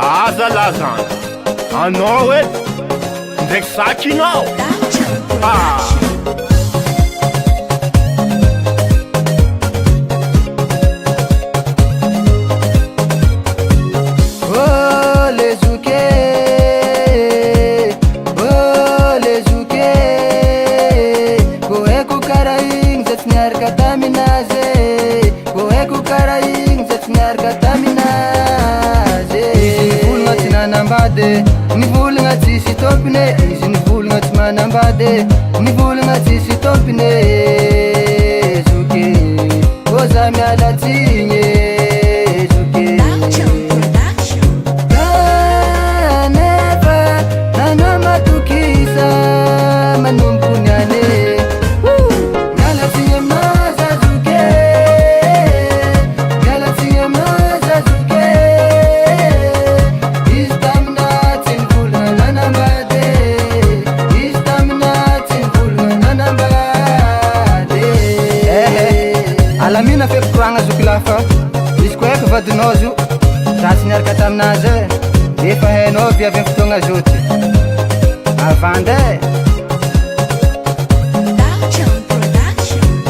Aza lazana anao e ndraiky sakinao Nivolagna tsisy tômpine izy nivolagna tsy manambady nivolagna tsisy tômpine zoke oza miala tsigny zoke nefa nanao matokisa manombony ane miala tsigny aminazy zoke miala tsigny aminazy zoke alamina fepikoragna zoky lafa izy koa eky vadinao zo ratsy niaraka taminazy efa hainao viavy amy fotoagna zoty avande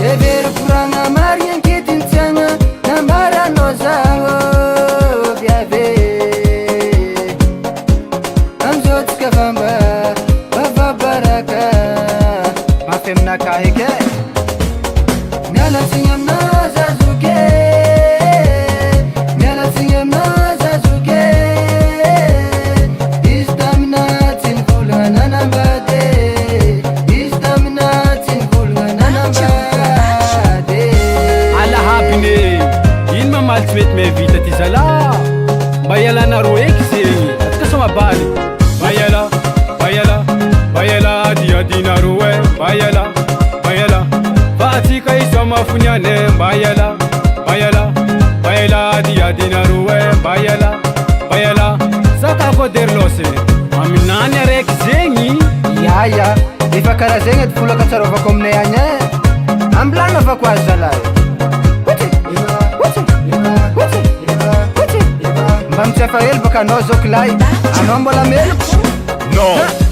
every koragna marigny anketiny tiagna nambaranao zaho viave amzotsika famba bavabaraka mafy aminaka eky miala tsigny aminazy azoke miala tsigny aminazy azoke izy tamina tsy nivolagna nanambady izy tamina tsy nivolagna nanambady alahabine ino mamaly tsy mety mavita ty zala mba ialanaro eky zegny atka somabaly bayala diadinaro e bayala atika iso mafuniane bayala diadinaro e bayala saka koderlose aminany araiky zegny yaya efa kara zegny edy folaka tsarovako aminay agny e ambilana avako azy zalahy mba mitsefa hely baka anao zao kilay anao mbola meloko non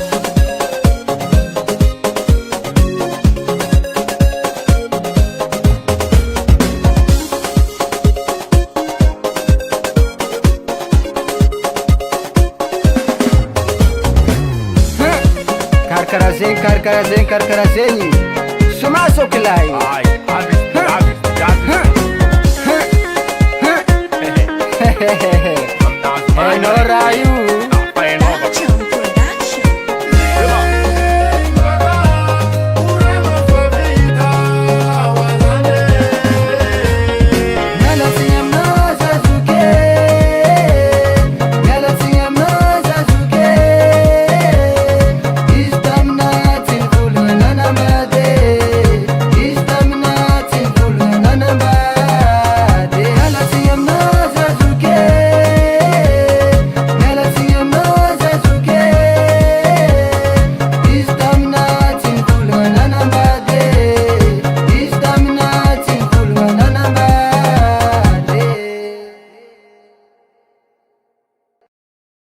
karakara zegny soma zao kilay hainao raha io